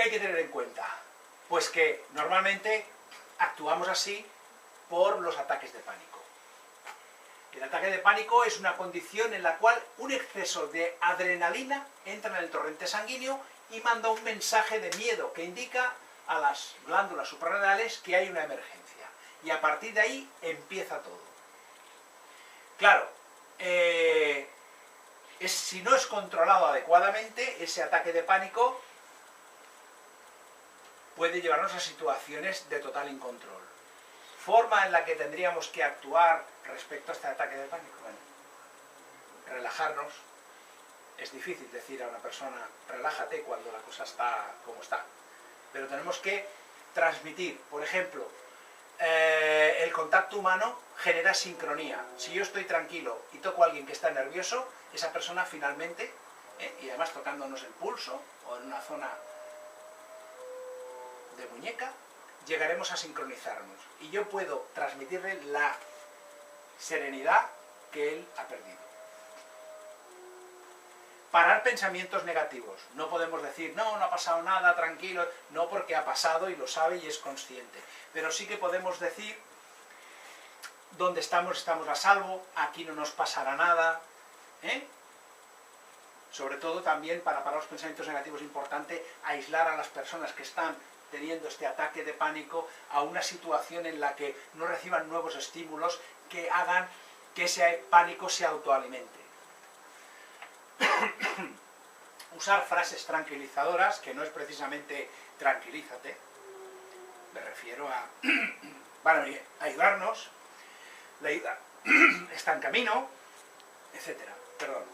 hay que tener en cuenta? Pues que normalmente actuamos así por los ataques de pánico. El ataque de pánico es una condición en la cual un exceso de adrenalina entra en el torrente sanguíneo y manda un mensaje de miedo que indica a las glándulas suprarrenales que hay una emergencia. Y a partir de ahí empieza todo. Claro, si no es controlado adecuadamente, ese ataque de pánico puede llevarnos a situaciones de total incontrol. Forma en la que tendríamos que actuar respecto a este ataque de pánico. Bueno, relajarnos. Es difícil decir a una persona, relájate cuando la cosa está como está. Pero tenemos que transmitir, por ejemplo, el contacto humano genera sincronía. Si yo estoy tranquilo y toco a alguien que está nervioso, esa persona finalmente, y además tocándonos el pulso o en una zona de muñeca, llegaremos a sincronizarnos. Y yo puedo transmitirle la serenidad que él ha perdido. Parar pensamientos negativos. No podemos decir, no ha pasado nada, tranquilo. No, porque ha pasado y lo sabe y es consciente. Pero sí que podemos decir, donde estamos a salvo, aquí no nos pasará nada. Sobre todo también, para parar los pensamientos negativos, es importante aislar a las personas que están teniendo este ataque de pánico a una situación en la que no reciban nuevos estímulos que hagan que ese pánico se autoalimente. Usar frases tranquilizadoras, que no es precisamente tranquilízate, me refiero a van a ayudarnos, la ayuda está en camino, etc. Perdón.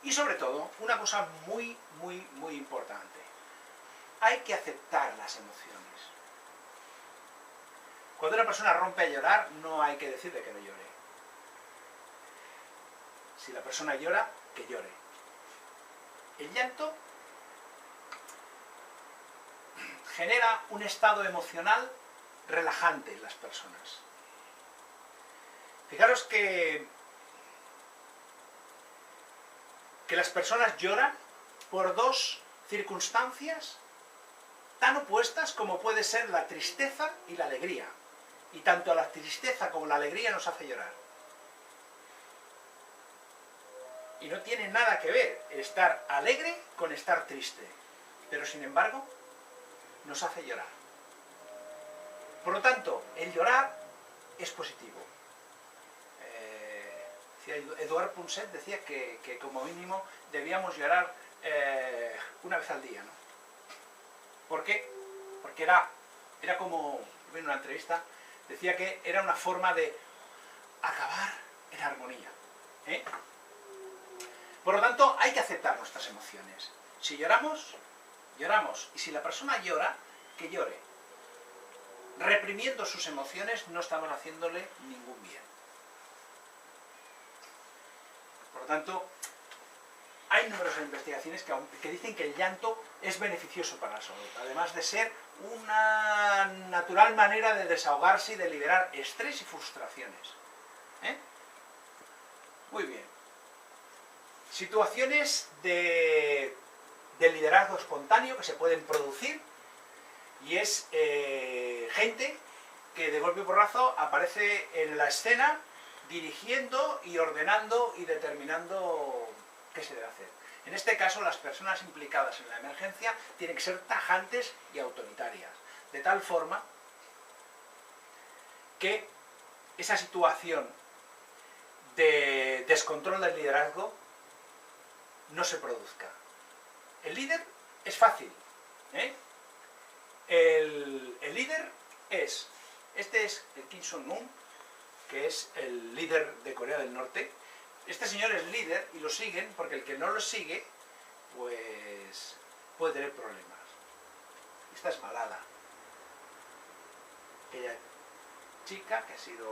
Y sobre todo, una cosa muy importante, hay que aceptar las emociones. Cuando una persona rompe a llorar, no hay que decirle que no llore. Si la persona llora, que llore. El llanto genera un estado emocional relajante en las personas. Fijaros que las personas lloran por dos circunstancias tan opuestas como puede ser la tristeza y la alegría. Y tanto la tristeza como la alegría nos hace llorar. Y no tiene nada que ver estar alegre con estar triste. Pero sin embargo, nos hace llorar. Por lo tanto, el llorar es positivo. Eduard Punset decía que como mínimo debíamos llorar una vez al día, ¿no? ¿Por qué? Porque era como, en una entrevista, decía que era una forma de acabar en armonía. Por lo tanto, hay que aceptar nuestras emociones. Si lloramos, lloramos. Y si la persona llora, que llore. Reprimiendo sus emociones no estamos haciéndole ningún bien. Por lo tanto, hay numerosas investigaciones que dicen que el llanto es beneficioso para la salud, además de ser una natural manera de desahogarse y de liberar estrés y frustraciones. Muy bien. Situaciones de liderazgo espontáneo que se pueden producir, y es gente que de golpe y porrazo aparece en la escena dirigiendo y ordenando y determinando qué se debe hacer. En este caso, las personas implicadas en la emergencia tienen que ser tajantes y autoritarias, de tal forma que esa situación de descontrol del liderazgo no se produzca. El líder es fácil, El líder es, este es el Kim Jong-un, que es el líder de Corea del Norte. Este señor es líder y lo siguen porque el que no lo sigue, pues puede tener problemas. Esta es Malala, aquella chica que ha sido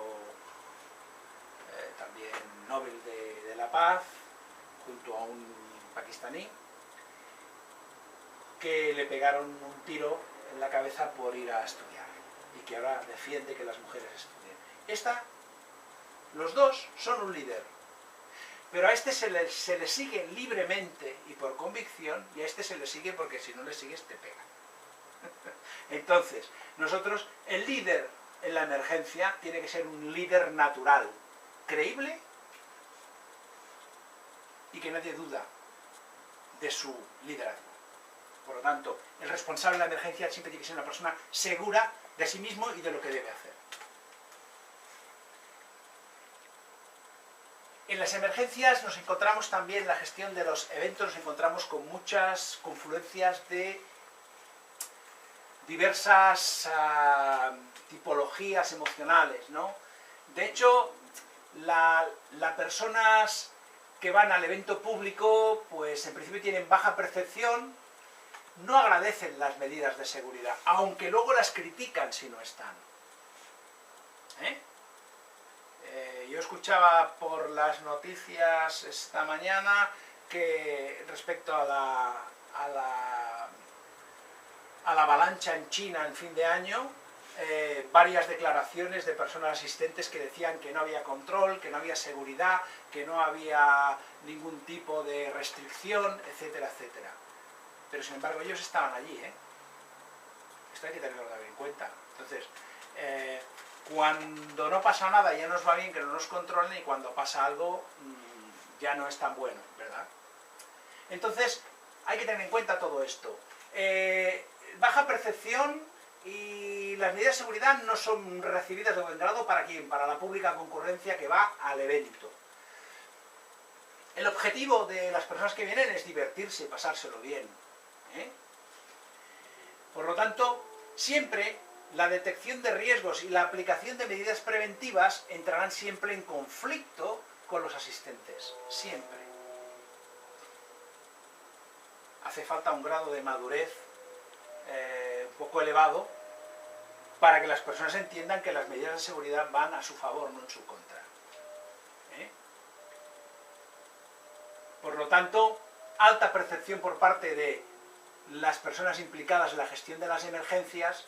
también Nobel de la Paz, junto a un pakistaní, que le pegaron un tiro en la cabeza por ir a estudiar y que ahora defiende que las mujeres estudien. Los dos son un líder, pero a este se le sigue libremente y por convicción, y a este se le sigue porque si no le sigues te pega. Entonces, nosotros, el líder en la emergencia tiene que ser un líder natural, creíble y que nadie duda de su liderazgo. Por lo tanto, el responsable de la emergencia siempre tiene que ser una persona segura de sí mismo y de lo que debe hacer. En las emergencias nos encontramos también, en la gestión de los eventos, nos encontramos con muchas confluencias de diversas tipologías emocionales, ¿no? De hecho, las personas que van al evento público, pues en principio tienen baja percepción, no agradecen las medidas de seguridad, aunque luego las critican si no están. Yo escuchaba por las noticias esta mañana que respecto a la avalancha en China en fin de año, varias declaraciones de personas asistentes que decían que no había control, que no había seguridad, que no había ningún tipo de restricción, etcétera, etcétera. Pero sin embargo ellos estaban allí, Esto hay que tenerlo en cuenta. Entonces, cuando no pasa nada ya nos va bien que no nos controlen, y cuando pasa algo ya no es tan bueno, ¿verdad? Entonces, hay que tener en cuenta todo esto. Baja percepción y las medidas de seguridad no son recibidas de buen grado ¿para quién? Para la pública concurrencia que va al evento. El objetivo de las personas que vienen es divertirse y pasárselo bien. Por lo tanto, siempre la detección de riesgos y la aplicación de medidas preventivas entrarán siempre en conflicto con los asistentes. Siempre. Hace falta un grado de madurez un poco elevado para que las personas entiendan que las medidas de seguridad van a su favor, no en su contra. Por lo tanto, alta percepción por parte de las personas implicadas en la gestión de las emergencias,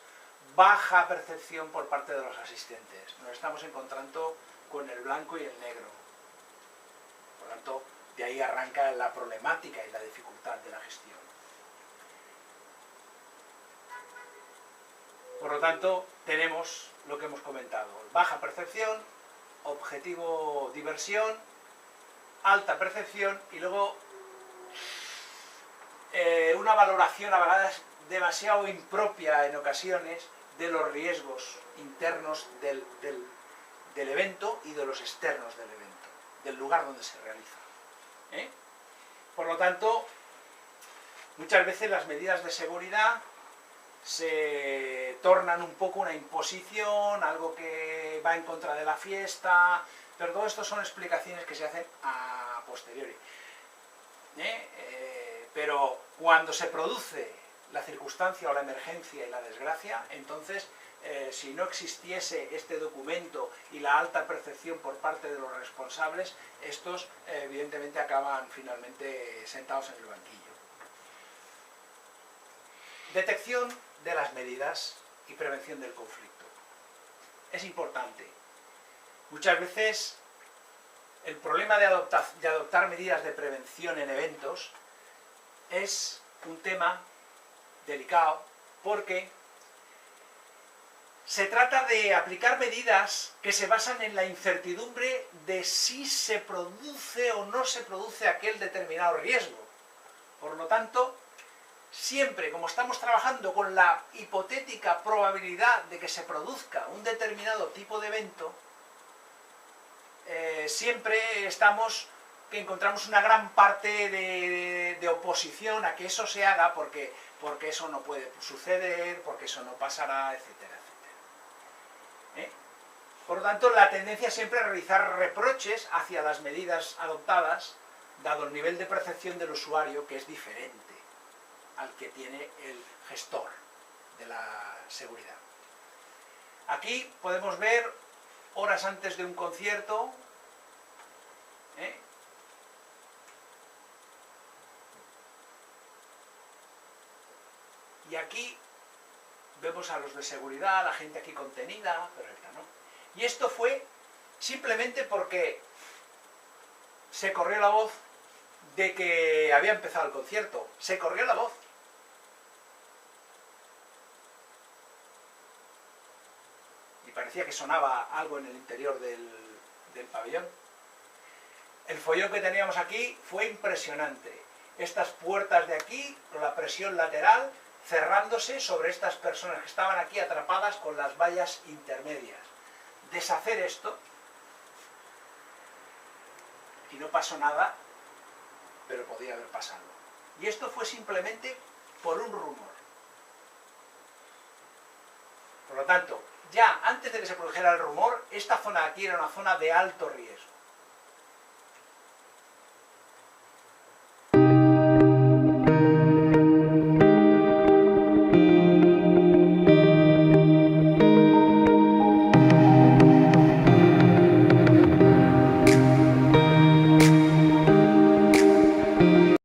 baja percepción por parte de los asistentes. Nos estamos encontrando con el blanco y el negro. Por lo tanto, de ahí arranca la problemática y la dificultad de la gestión. Por lo tanto, tenemos lo que hemos comentado: baja percepción, objetivo diversión, alta percepción y luego una valoración a veces demasiado impropia en ocasiones de los riesgos internos del evento y de los externos del evento, del lugar donde se realiza. Por lo tanto, muchas veces las medidas de seguridad se tornan un poco una imposición, algo que va en contra de la fiesta, pero todo esto son explicaciones que se hacen a posteriori. Pero cuando se produce la circunstancia o la emergencia y la desgracia, entonces, si no existiese este documento y la alta percepción por parte de los responsables, estos evidentemente acaban finalmente sentados en el banquillo. Detección de las medidas y prevención del conflicto. Es importante. Muchas veces el problema de adoptar medidas de prevención en eventos es un tema delicado porque se trata de aplicar medidas que se basan en la incertidumbre de si se produce o no se produce aquel determinado riesgo. Por lo tanto, siempre, como estamos trabajando con la hipotética probabilidad de que se produzca un determinado tipo de evento, siempre encontramos una gran parte de oposición a que eso se haga porque eso no puede suceder, porque eso no pasará, etcétera, etcétera. Por lo tanto, la tendencia siempre es realizar reproches hacia las medidas adoptadas, dado el nivel de percepción del usuario, que es diferente al que tiene el gestor de la seguridad. Aquí podemos ver horas antes de un concierto, y aquí vemos a los de seguridad, a la gente aquí contenida, correcta, ¿no? Y esto fue simplemente porque se corrió la voz de que había empezado el concierto. Se corrió la voz. Y parecía que sonaba algo en el interior del pabellón. El follón que teníamos aquí fue impresionante. Estas puertas de aquí, con la presión lateral, cerrándose sobre estas personas que estaban aquí atrapadas con las vallas intermedias. Deshacer esto, y no pasó nada, pero podía haber pasado. Y esto fue simplemente por un rumor. Por lo tanto, ya antes de que se produjera el rumor, esta zona de aquí era una zona de alto riesgo.